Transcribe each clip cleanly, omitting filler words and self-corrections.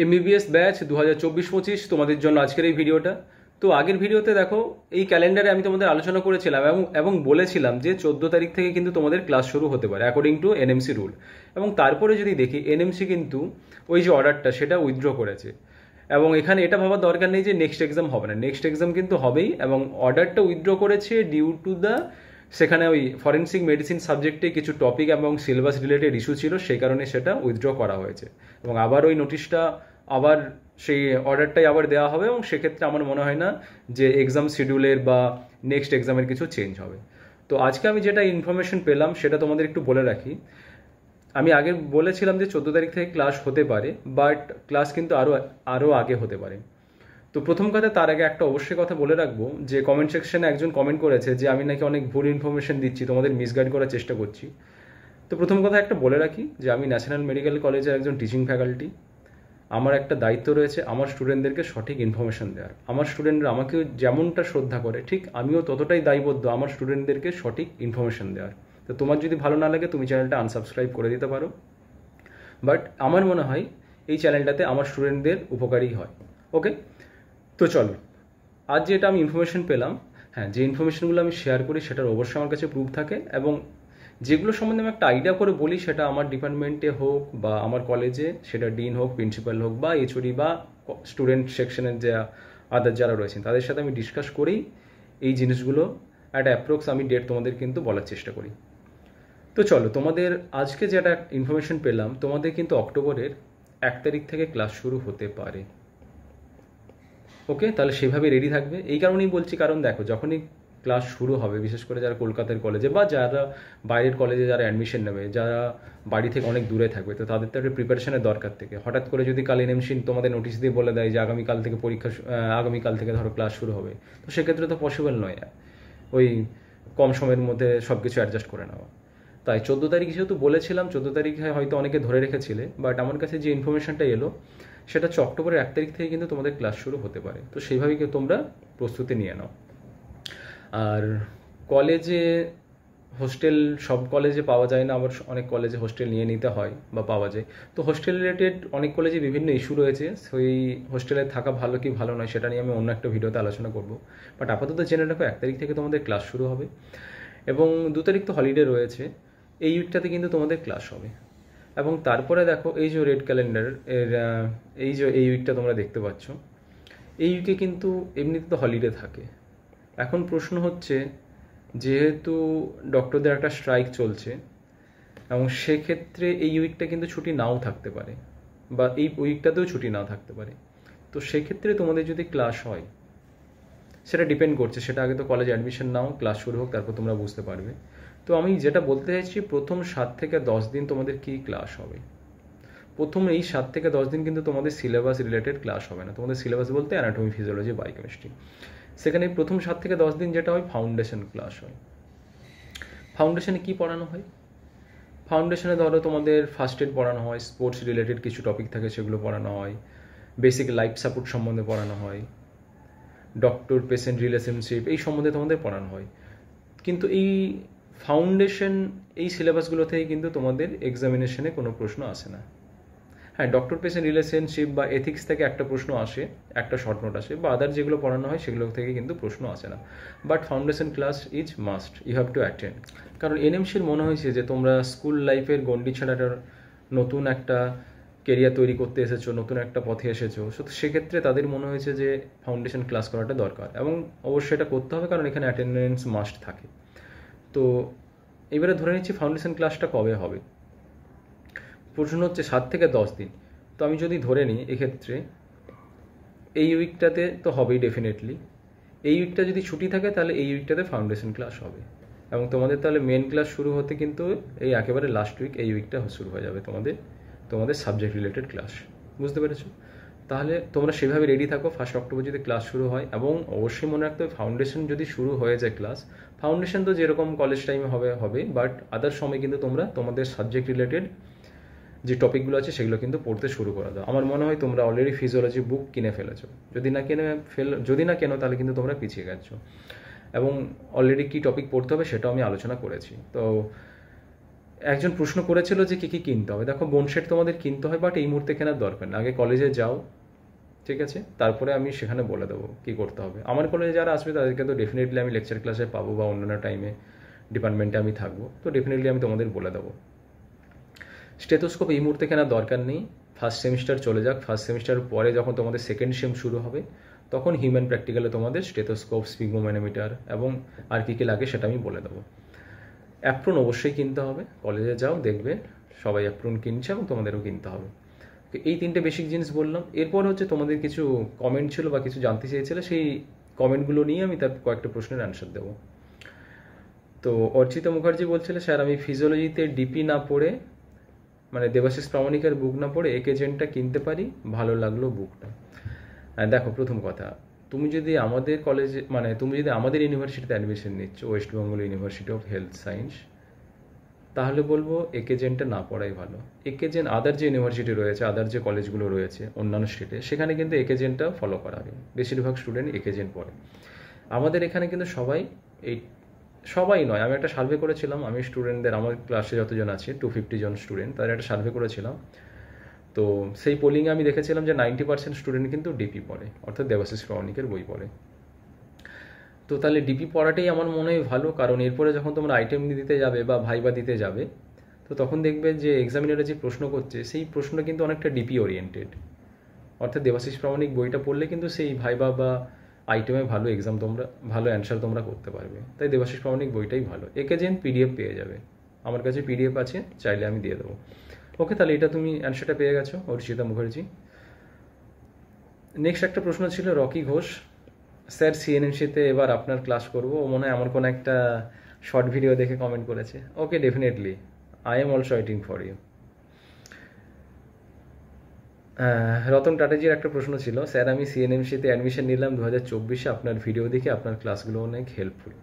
MBBS batch 2024-25 তোমাদের জন্য আজকের এই ভিডিওটা। তো আগের ভিডিওতে দেখো এই ক্যালেন্ডারে আমি তোমাদের আলোচনা করেছিলাম এবং বলেছিলাম যে 14 তারিখ থেকে কিন্তু তোমাদের ক্লাস শুরু হতে পারে অ্যাকর্ডিং টু এনএমসি রুল। এবং তারপরে যদি দেখি এনএমসি কিন্তু ওই যে অর্ডারটা সেটা উইথড্র করেছে। এবং এখানে এটা ভাবার দরকার নেই যে নেক্সট এক্সাম হবে না, নেক্সট এক্সাম কিন্তু হবেই। এবং অর্ডারটা উইথড্র করেছে ডিউ টু দ্য সেখানে ওই ফরেন্সিক মেডিসিন সাবজেক্টে কিছু টপিক এবং সিলেবাস রিলেটেড ইস্যু ছিল, সেই কারণে সেটা উইথড্র করা হয়েছে। এবং আবার ওই নোটিশটা আবার সেই অর্ডারটাই আবার দেওয়া হবে, এবং সেক্ষেত্রে আমার মনে হয় না যে এক্সাম শিডিউলের বা নেক্সট এক্সামের কিছু চেঞ্জ হবে। তো আজকে আমি যেটা ইনফরমেশন পেলাম সেটা তোমাদের একটু বলে রাখি। আমি আগে বলেছিলাম যে 14 তারিখ থেকে ক্লাস হতে পারে, বাট ক্লাস কিন্তু আরও আগে হতে পারে। তো প্রথম কথা, তার আগে একটা অবশ্যই কথা বলে রাখবো যে কমেন্ট সেকশনে একজন কমেন্ট করেছে যে আমি নাকি অনেক ভুল ইনফরমেশন দিচ্ছি, তোমাদের মিসগাইড করার চেষ্টা করছি। তো প্রথম কথা একটা বলে রাখি যে আমি ন্যাশনাল মেডিকেল কলেজের একজন টিচিং ফ্যাকাল্টি। আমার একটা দায়িত্ব রয়েছে আমার স্টুডেন্টদেরকে সঠিক ইনফরমেশন দেওয়ার। আমার স্টুডেন্টরা আমাকেও যেমনটা শ্রদ্ধা করে ঠিক আমিও ততটাই দায়বদ্ধ আমার স্টুডেন্টদেরকে সঠিক ইনফরমেশন দেওয়ার। তো তোমার যদি ভালো না লাগে তুমি চ্যানেলটা আনসাবস্ক্রাইব করে দিতে পারো, বাট আমার মনে হয় এই চ্যানেলটাতে আমার স্টুডেন্টদের উপকারী হয়। ওকে, তো চলো আজ যেটা আমি ইনফরমেশন পেলাম, হ্যাঁ, যে ইনফরমেশনগুলো আমি শেয়ার করি সেটার অবশ্যই আমার কাছে প্রুফ থাকে, এবং যেগুলো সম্বন্ধে আমি একটা আইডিয়া করে বলি সেটা আমার ডিপার্টমেন্টে হোক বা আমার কলেজে, সেটা ডিন হোক, প্রিন্সিপাল হোক বা এইচওডি বা স্টুডেন্ট সেকশনের যে আদার যারা রয়েছেন তাদের সাথে আমি ডিসকাস করেই এই জিনিসগুলো একটা অ্যাপ্রক্স আমি ডেট তোমাদের কিন্তু বলার চেষ্টা করি। তো চলো, তোমাদের আজকে যেটা ইনফরমেশন পেলাম, তোমাদের কিন্তু অক্টোবরের 1 তারিখ থেকে ক্লাস শুরু হতে পারে। ওকে, তাহলে সেভাবে রেডি থাকবে। এই কারণেই বলছি, কারণ দেখো যখনই ক্লাস শুরু হবে, বিশেষ করে যারা কলকাতার কলেজে বা যারা বাইরের কলেজে যারা অ্যাডমিশন নেবে, যারা বাড়ি থেকে অনেক দূরে থাকবে, তো তাদের তো একটা প্রিপারেশনের দরকার থেকে হঠাৎ করে যদি কাল এনএমসি তোমাদের নোটিশ দিয়ে বলে দেয় যে আগামীকাল থেকে আগামীকাল থেকে ধরো ক্লাস শুরু হবে, তো সেক্ষেত্রে তো পসিবল নয় ওই কম সময়ের মধ্যে সব কিছু অ্যাডজাস্ট করে নেওয়া। তাই 14 তারিখ যেহেতু বলেছিলাম, 14 তারিখে হয়তো অনেকে ধরে রেখেছিলে, বাট আমার কাছে যে ইনফরমেশনটা এলো সেটা হচ্ছে অক্টোবরের 1 তারিখ থেকে কিন্তু তোমাদের ক্লাস শুরু হতে পারে। তো সেইভাবেই তোমরা প্রস্তুতি নিয়ে নাও। আর কলেজে হোস্টেল সব কলেজে পাওয়া যায় না, আবার অনেক কলেজে হোস্টেল নিয়ে নিতে হয় বা পাওয়া যায়। তো হোস্টেল রিলেটেড অনেক কলেজে বিভিন্ন ইস্যু রয়েছে, সেই হোস্টেলে থাকা ভালো কি ভালো নয় সেটা নিয়ে আমি অন্য একটা ভিডিওতে আলোচনা করব। বাট আপাতত জেনে রাখো 1 তারিখ থেকে তোমাদের ক্লাস শুরু হবে, এবং 2 তারিখ তো হলিডে রয়েছে। এই উইকটাতে কিন্তু তোমাদের ক্লাস হবে। এবং তারপরে দেখো এই যে রেড ক্যালেন্ডার এর এই যে এই উইকটা তোমরা দেখতে পাচ্ছ, এই উইকে কিন্তু এমনিতে তো হলিডে থাকে। এখন প্রশ্ন হচ্ছে, যেহেতু ডক্টরদের একটা স্ট্রাইক চলছে, এবং সেক্ষেত্রে এই উইকটা কিন্তু ছুটি নাও থাকতে পারে, বা এই উইকটাতেও ছুটি নাও থাকতে পারে। তো সেক্ষেত্রে তোমাদের যদি ক্লাস হয়, সেটা ডিপেন্ড করছে, সেটা আগে তো কলেজ অ্যাডমিশন নাও, ক্লাস শুরু হোক, তারপর তোমরা বুঝতে পারবে। তো আমি যেটা বলতে চাইছি, প্রথম 7 থেকে 10 দিন তোমাদের কি ক্লাস হবে। প্রথম এই 7 থেকে 10 দিন কিন্তু তোমাদের সিলেবাস রিলেটেড ক্লাস হবে না। তোমাদের সিলেবাস বলতে অ্যানাটমি, ফিজিওলজি, বায়োকেমিস্ট্রি। সেখানে প্রথম 7 থেকে 10 দিন যেটা হয় ফাউন্ডেশন ক্লাস হয়। ফাউন্ডেশনে কি পড়ানো হয়? ফাউন্ডেশনে ধরো তোমাদের ফার্স্ট এড পড়ানো হয়, স্পোর্টস রিলেটেড কিছু টপিক থাকে সেগুলো পড়ানো হয়, বেসিক লাইফ সাপোর্ট সম্বন্ধে পড়ানো হয়, ডক্টর পেশেন্ট রিলেশনশিপ এই সম্বন্ধে তোমাদের পড়ানো হয়। কিন্তু এই ফাউন্ডেশন এই সিলেবাসগুলো থেকে কিন্তু তোমাদের এক্সামিনেশনে কোনো প্রশ্ন আসে না। হ্যাঁ, ডক্টর পেশেন্ট রিলেশনশিপ বা এথিক্স থেকে একটা প্রশ্ন আসে, একটা শর্ট নোট আসে, বা আদার যেগুলো পড়ানো হয় সেগুলো থেকে কিন্তু প্রশ্ন আসে না। But foundation class is must, you have to attend. কারণ এনএমসির মনে হয়েছে যে তোমরা স্কুল লাইফের গণ্ডি ছাড়াটার নতুন একটা কেরিয়ার তৈরি করতে এসেছো, নতুন একটা পথে এসেছো, তো সেক্ষেত্রে তাদের মনে হয়েছে যে ফাউন্ডেশন ক্লাস করাটা দরকার, এবং অবশ্যই এটা করতে হবে কারণ এখানে অ্যাটেন্ডেন্স মাস্ট থাকে। তো এবারে ধরে নিচ্ছি ফাউন্ডেশন ক্লাসটা কবে হবে। প্রশ্ন হচ্ছে 7 থেকে 10 দিন। তো আমি যদি ধরে নিই এক্ষেত্রে এই উইকটাতে তো হবেই ডেফিনেটলি। এই উইকটা যদি ছুটি থাকে তাহলে এই উইকটাতে ফাউন্ডেশন ক্লাস হবে, এবং তোমাদের তাহলে মেন ক্লাস শুরু হতে কিন্তু এই একেবারে লাস্ট উইক, এই উইকটা শুরু হয়ে যাবে তোমাদের সাবজেক্ট রিলেটেড ক্লাস। বুঝতে পেরেছো? তাহলে তোমরা সেভাবে রেডি থাকো 1 অক্টোবর যদি ক্লাস শুরু হয়। এবং অবশ্যই মনে রাখতে হবে ফাউন্ডেশন যদি শুরু হয়ে যায় ক্লাস, ফাউন্ডেশন তো যেরকম কলেজ টাইমে হবে, বাট আদার সময় কিন্তু তোমরা তোমাদের সাবজেক্ট রিলেটেড যে টপিকগুলো আছে সেগুলো কিন্তু পড়তে শুরু করে দাও। আমার মনে হয় তোমরা অলরেডি ফিজিওলজি বুক কিনে ফেলেছো, যদি না কেনো তাহলে কিন্তু তোমরা পিছিয়ে গেছো। এবং অলরেডি কী টপিক পড়তে হবে সেটাও আমি আলোচনা করেছি। তো একজন প্রশ্ন করেছিল যে কী কী কিনতে হবে। দেখো বোন সেট তোমাদের কিনতে হয়, বাট এই মুহূর্তে কেনার দরকার না, আগে কলেজে যাও, ঠিক আছে, তারপরে আমি সেখানে বলে দেবো কী করতে হবে। আমার কলেজে যারা আসবে তাদেরকে তো ডেফিনেটলি আমি লেকচার ক্লাসে পাবো বা অন্যান্য টাইমে ডিপার্টমেন্টে আমি থাকবো, তো ডেফিনেটলি আমি তোমাদের বলে দেবো। স্টেথোস্কোপ এই মুহূর্তে কেনার দরকার নেই, ফার্স্ট সেমিস্টার চলে যাক, ফার্স্ট সেমিস্টারের পরে যখন তোমাদের সেকেন্ড সেম শুরু হবে তখন হিউম্যান প্র্যাকটিক্যালে তোমাদের স্টেথোস্কোপ, স্পিগমোম্যানোমিটার এবং আর কী কী লাগে সেটা আমি বলে দেবো। অ্যাপ্রন অবশ্যই কিনতে হবে, কলেজে যাও দেখবে সবাই অ্যাপ্রন কিনছে এবং তোমাদেরও কিনতে হবে। এই তিনটে বেসিক জিনিস বললাম। এরপর হচ্ছে তোমাদের কিছু কমেন্ট ছিল বা কিছু জানতে চেয়েছিলে, সেই কমেন্টগুলো নিয়ে আমি তার কয়েকটা প্রশ্নের অ্যান্সার দেবো। তো অর্চিতা মুখার্জি বলছিল, স্যার আমি ফিজিওলজিতে ডিপি না পড়ে, মানে দেবাশিস প্রামাণিকের বুক না পড়ে একেজেন্টটা কিনতে পারি, ভালো লাগলো বুকটা। দেখো প্রথম কথা, তুমি যদি আমাদের কলেজে, মানে তুমি যদি আমাদের ইউনিভার্সিটিতে অ্যাডমিশন নিচ্ছ, West Bengal university of health science, তাহলে বলবো একেজেন্টটা না পড়াই ভালো। একেজেন্ট আদার যে ইউনিভার্সিটি রয়েছে, আদার যে কলেজগুলো রয়েছে অন্যান্য স্টেটে, সেখানে কিন্তু একেজেন্টটা ফলো করা হয়, বেশিরভাগ স্টুডেন্ট একেজেন্ট পড়ে। আমাদের এখানে কিন্তু সবাই নয়, আমি একটা সার্ভে করেছিলাম, আমি স্টুডেন্টদের, আমার ক্লাসে যতজন আছে 250 জন স্টুডেন্ট, তাদের একটা সার্ভে করেছিলাম। তো সেই পোলিংয়ে আমি দেখেছিলাম যে 90% স্টুডেন্ট কিন্তু ডিপি পড়ে, অর্থাৎ দেবাশিস প্রামাণিকের বই পড়ে। তো তাহলে ডিপি পড়াটাই আমার মনে হয় ভালো, কারণ এরপরে যখন তোমরা আইটেম দিতে যাবে বা ভাইবা দিতে যাবে, তো তখন দেখবে যে এক্সামিনারে যে প্রশ্ন করছে সেই প্রশ্নটা কিন্তু অনেকটা ডিপি ওরিয়েন্টেড, অর্থাৎ দেবাশিস প্রামাণিক বইটা পড়লে কিন্তু সেই ভাইবা বা আইটেমে ভালো এক্সাম তোমরা, ভালো অ্যান্সার তোমরা করতে পারবে। তাই দেবাশিস প্রামাণিক বইটাই ভালো। একেজেন্ট পিডিএফ পেয়ে যাবে, আমার কাছে পিডিএফ আছে, চাইলে আমি দিয়ে দেবো। ওকে, তাহলে এটা তুমি অ্যান্সারটা পেয়ে গেছো অর্চিতা মুখার্জি। নেক্সট একটা প্রশ্ন ছিল রকি ঘোষ, স্যার সিএনএমসিতে এবার আপনার ক্লাস করবো, ও মনে হয় আমার কোনো একটা শর্ট ভিডিও দেখে কমেন্ট করেছে। Okay, definitely I am also waiting for you. Ratan টাটাজির একটা প্রশ্ন ছিল, স্যার আমি সিএনএমসিতে অ্যাডমিশন নিলাম 2024-এ, আপনার ভিডিও দেখে আপনার ক্লাসগুলো অনেক হেল্পফুল,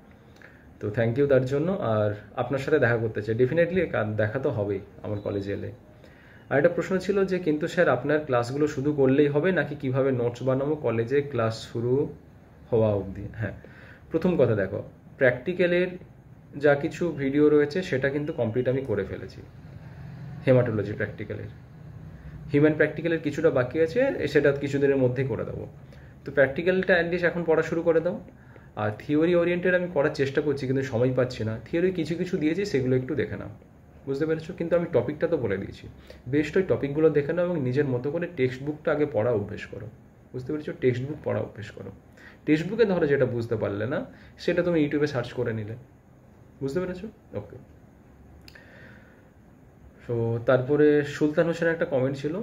তো থ্যাংক ইউ তার জন্য। আর আপনার সাথে দেখা করতে চাই, ডেফিনেটলি দেখা তো হবেই আমার কলেজে এলে। আর একটা প্রশ্ন ছিল যে কিন্তু স্যার আপনার ক্লাসগুলো শুধু করলেই হবে নাকি কিভাবে নোটস বানাবো কলেজে ক্লাস শুরু হওয়া অবধি? হ্যাঁ, প্রথম কথা দেখো, প্র্যাকটিক্যালের যা কিছু ভিডিও রয়েছে সেটা কিন্তু কমপ্লিট আমি করে ফেলেছি, হেমাটোলজি প্র্যাকটিক্যালের। হিউম্যান প্র্যাকটিক্যালের কিছুটা বাকি আছে, সেটা কিছুদিনের মধ্যেই করে দেবো। তো প্র্যাকটিক্যালটা অ্যাটলিস্ট এখন পড়া শুরু করে দাও। আর থিওরি ওরিয়েন্টেড আমি করার চেষ্টা করছি কিন্তু সময় পাচ্ছি না। থিওরি কিছু কিছু দিয়েছি, সেগুলো একটু দেখে নাও, বুঝতে পেরেছো? কিন্তু আমি টপিকটা তো বলে দিয়েছি, বেস্ট ওই টপিকগুলো দেখে নাও এবং নিজের মতো করে টেক্সট বুকটা আগে পড়া অভ্যেস করো, বুঝতে পেরেছো? টেক্সট বুক পড়া অভ্যেস করো। টেক্সট বুকে ধরো যেটা বুঝতে পারলে না সেটা তুমি ইউটিউবে সার্চ করে নিলে, বুঝতে পেরেছো? ওকে। তো তারপরে সুলতান হোসেনের একটা কমেন্ট ছিল,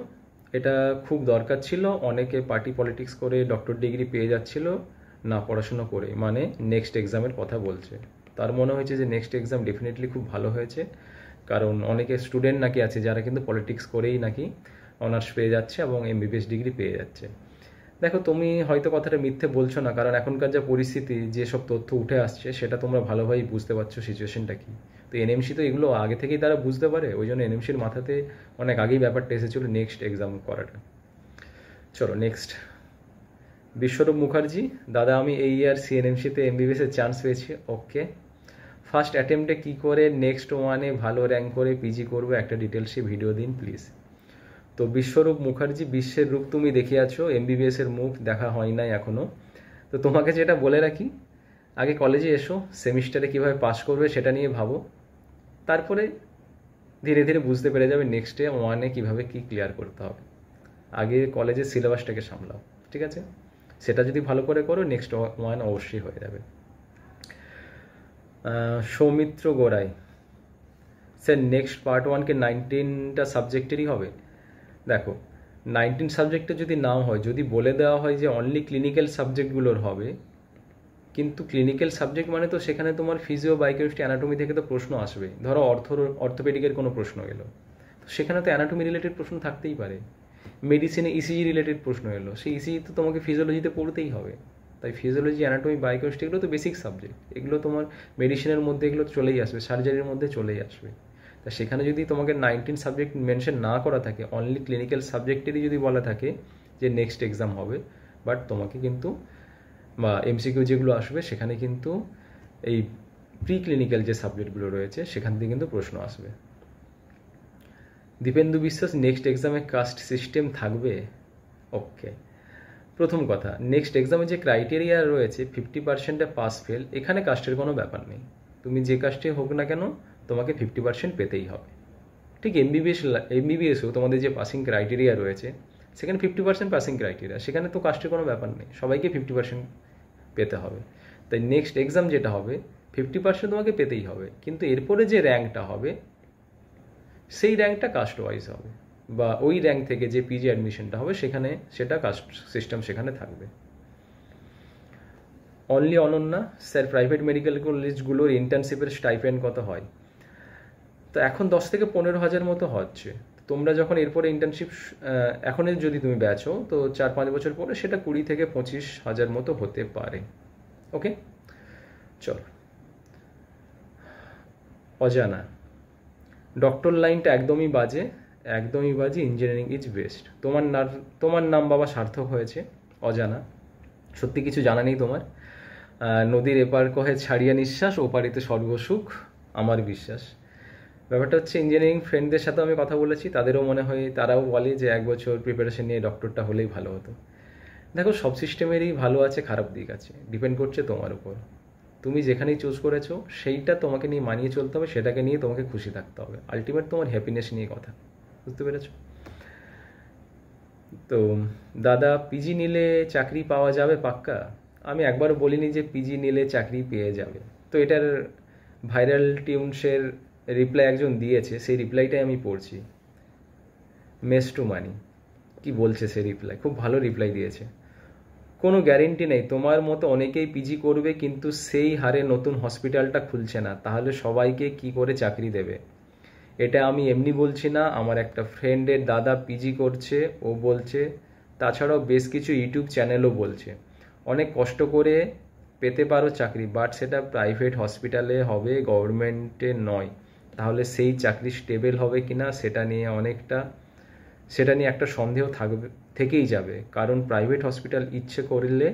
এটা খুব দরকার ছিল, অনেকে পার্টি পলিটিক্স করে ডক্টর ডিগ্রি পেয়ে যাচ্ছিল না পড়াশোনা করে, মানে নেক্সট এক্সামের কথা বলছে। তার মনে হয়েছে যে নেক্সট এক্সাম ডেফিনেটলি খুব ভালো হয়েছে, কারণ অনেকে স্টুডেন্ট নাকি আছে যারা কিন্তু পলিটিক্স করেই নাকি অনার্স পেয়ে যাচ্ছে এবং এমবিবিএস ডিগ্রি পেয়ে যাচ্ছে। দেখো তুমি হয়তো কথাটা মিথ্যে বলছো না, কারণ এখনকার যা পরিস্থিতি, যেসব তথ্য উঠে আসছে সেটা তোমরা ভালোভাবেই বুঝতে পারছো সিচুয়েশনটা কি। তো এনএমসি তো এগুলো আগে থেকেই তারা বুঝতে পারে, ওই জন্য এনএমসির মাথাতে অনেক আগেই ব্যাপারটা এসেছিল নেক্সট এক্সাম করাটা। চলো নেক্সট, বিশ্বরূপ মুখার্জি, দাদা আমি এই ইয়ার সিএনএমসিতে এমবিবিএসের চান্স পেয়েছি। ওকে, ফার্স্ট অ্যাটেম্পটে কী করে নেক্সট ওয়ানে ভালো র্যাঙ্ক করে পিজি করবো, একটা ডিটেলসে ভিডিও দিন প্লিজ। তো বিশ্বরূপ মুখার্জি, বিশ্বের রূপ তুমি দেখে আছো, এমবিবিএস এর মুখ দেখা হয় নাই এখনো। তো তোমাকে যেটা বলে রাখি, আগে কলেজে এসো, সেমিস্টারে কিভাবে পাস করবে সেটা নিয়ে ভাবো, তারপরে ধীরে ধীরে বুঝতে পেরে যাবে নেক্সট ওয়ানে কিভাবে কি ক্লিয়ার করতে হবে। আগে কলেজের সিলেবাসটাকে সামলাও, ঠিক আছে? সেটা যদি ভালো করে করো নেক্সট ওয়ান অবশ্যই হয়ে যাবে। সৌমিত্র গোড়াই, স্যার নেক্সট পার্ট 1 কে 19টা সাবজেক্টেরই হবে? দেখো 19 সাবজেক্টে যদি নাও হয়, যদি বলে দেওয়া হয় যে অনলি ক্লিনিক্যাল সাবজেক্টগুলোর হবে, কিন্তু ক্লিনিক্যাল সাবজেক্ট মানে তো সেখানে তোমার ফিজিও, বায়োকেমিস্ট্রি, অ্যানাটমি থেকে তো প্রশ্ন আসবে। ধরো অর্থোপেডিকের কোনো প্রশ্ন এলো, তো সেখানে তো অ্যানাটমি রিলেটেড প্রশ্ন থাকতেই পারে। মেডিসিনে ইসিজি রিলেটেড প্রশ্ন এলো, সেই ইসিজি তো তোমাকে ফিজিওলজিতে পড়তেই হবে। তাই ফিজিওলজি, অ্যানাটমি, বায়োকেমিস্ট্রি এগুলো তো বেসিক সাবজেক্ট, এগুলো তোমার মেডিসিনের মধ্যে এগুলো চলেই আসবে, সার্জারির মধ্যে চলেই আসবে। তা সেখানে যদি তোমাকে 19 সাবজেক্ট মেনশন না করা থাকে, অনলি ক্লিনিক্যাল সাবজেক্টেরই যদি বলা থাকে যে নেক্সট এক্সাম হবে, বাট তোমাকে কিন্তু বা এমসিকিউ যেগুলো আসবে সেখানে কিন্তু এই প্রি ক্লিনিক্যাল যে সাবজেক্টগুলো রয়েছে সেখান থেকে কিন্তু প্রশ্ন আসবে। দীপেন্দু বিশ্বাস, নেক্সট এক্সামে কাস্ট সিস্টেম থাকবে? ওকে, প্রথম কথা, নেক্সট এক্সামে যে ক্রাইটেরিয়া রয়েছে 50%-এ পাস ফেল, এখানে কাস্টের কোনো ব্যাপার নেই। তুমি যে কাস্টে হোক না কেন তোমাকে 50% পেতেই হবে। ঠিক এমবিবিএসও তোমাদের যে পাসিং ক্রাইটেরিয়া রয়েছে সেখানে 50% পাসিং ক্রাইটেরিয়া, সেখানে তো কাস্টের কোনো ব্যাপার নেই, সবাইকে 50% পেতে হবে। তাই নেক্সট এক্সাম যেটা হবে 50% তোমাকে পেতেই হবে, কিন্তু এরপরে যে র্যাঙ্কটা হবে সেই র্যাঙ্কটা কাস্ট ওয়াইজ হবে, বা ওই র্যাঙ্ক থেকে যে পিজি অ্যাডমিশনটা হবে সেখানে সেটা কাস্ট সিস্টেম সেখানে থাকবে। Only Ananya, sir private medical কলেজগুলোর ইন্টার্নশিপের স্টাইপেন্ড কত হয়? তো এখন 10 থেকে 15,000 মতো হচ্ছে। তোমরা যখন এরপরে ইন্টার্নশিপ এখনের যদি তুমি ব্যাচো তো 4-5 বছর পরে সেটা 20 থেকে 25,000 মতো হতে পারে। ওকে, চলো। অজানা, ডক্টর লাইনটা একদমই বাজে, ইঞ্জিনিয়ারিং ইজ বেস্ট। তোমার নাম বাবা সার্থক হয়েছে। অজানা, সত্যি কিছু জানা নেই তোমার। নদীর এপার কহে ছাড়িয়া নিঃশ্বাস, ওপারিতে সর্বসুখ আমার বিশ্বাস। ব্যাপারটা হচ্ছে, ইঞ্জিনিয়ারিং ফ্রেন্ডদের সাথে আমি কথা বলেছি, তাদেরও মনে হয়, তারাও বলে যে 1 বছর প্রিপারেশন নিয়ে ডক্টরটা হলেই ভালো হতো। দেখো, সব সিস্টেমেরই ভালো আছে খারাপ দিক আছে, ডিপেন্ড করছে তোমার উপর। তুমি যেখানেই চুজ করেছো সেইটা তোমাকে নিয়ে মানিয়ে চলতে হবে, সেটাকে নিয়ে তোমাকে খুশি থাকতে হবে। আলটিমেট তোমার হ্যাপিনেস নিয়ে কথা, বুঝতে পেরেছো? তো দাদা, পিজি নিলে চাকরি পাওয়া যাবে পাক্কা? আমি একবারও বলিনি যে পিজি নিলে চাকরি পেয়ে যাবে। তো এটার ভাইরাল টিউনসের রিপ্লাই একজন দিয়েছে, সেই রিপ্লাইটাই আমি পড়ছি। মেস টু মানি, কি বলছে সে রিপ্লাই, খুব ভালো রিপ্লাই দিয়েছে। কোনো গ্যারেন্টি নেই, তোমার মতো অনেকেই পিজি করবে কিন্তু সেই হারে নতুন হসপিটালটা খুলছে না, তাহলে সবাইকে কি করে চাকরি দেবে? এটা আমি এমনি বলছি না, আমার একটা ফ্রেন্ডের দাদা পিজি করছে, ও বলছে। তাছাড়াও বেশ কিছু ইউটিউব চ্যানেলও বলছে অনেক কষ্ট করে পেতে পারো চাকরি, বাট সেটা প্রাইভেট হসপিটালে হবে, গভর্নমেন্টে নয়। তাহলে সেই চাকরি স্টেবল হবে কিনা সেটা নিয়ে একটা সন্দেহ থেকেই যাবে, কারণ প্রাইভেট হসপিটাল ইচ্ছে করলে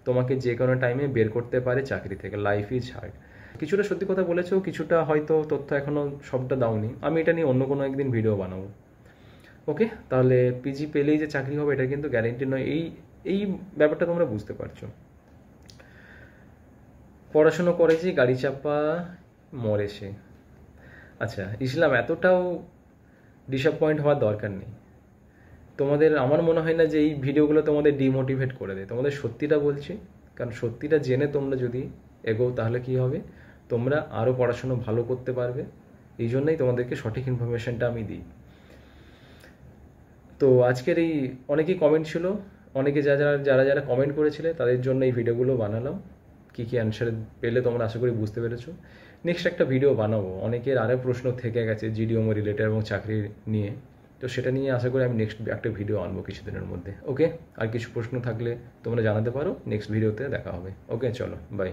তোমাকে যে কোনো টাইমে বের করতে পারে চাকরি থেকে। Life is hard. কিছুটা সত্যি কথা বলেছো, কিছুটা হয়তো তথ্য এখনো সবটা দাওনি। আমি এটা নিয়ে অন্য কোনো একদিন ভিডিও বানাবো। ওকে, তাহলে পিজি পেলেই যে চাকরি হবে এটা কিন্তু গ্যারেন্টি নয়, এই ব্যাপারটা তোমরা বুঝতে পারছো। পড়াশুনো করেছি, গাড়ি চাপা মরে সে। আচ্ছা ইসলাম, এতটাও ডিসঅ্যাপয়েন্ট হওয়ার দরকার নেই তোমাদের। আমার মনে হয় না যে এই ভিডিওগুলো তোমাদের ডিমোটিভেট করে দেয়, তোমাদের সত্যিটা বলছি। কারণ সত্যিটা জেনে তোমরা যদি এগোও তাহলে কি হবে, তোমরা আরও পড়াশুনো ভালো করতে পারবে। এই জন্যই তোমাদেরকে সঠিক ইনফরমেশনটা আমি দিই। তো আজকের এই অনেকেই কমেন্ট ছিল, অনেকে যারা কমেন্ট করেছিলে তাদের জন্য এই ভিডিওগুলো বানালাম। কী কী অ্যান্সার পেলে তোমরা আশা করি বুঝতে পেরেছো। নেক্সট একটা ভিডিও বানাবো, অনেকের আরও প্রশ্ন থেকে গেছে জিডিওমো রিলেটেড এবং চাকরি নিয়ে, তো সেটা নিয়ে আশা করি আমি নেক্সট একটা ভিডিও আনবো কিছুদিনের মধ্যে। ওকে, আর কিছু প্রশ্ন থাকলে তোমরা জানাতে পারো, নেক্সট ভিডিওতে দেখা হবে। ওকে, চলো, বাই।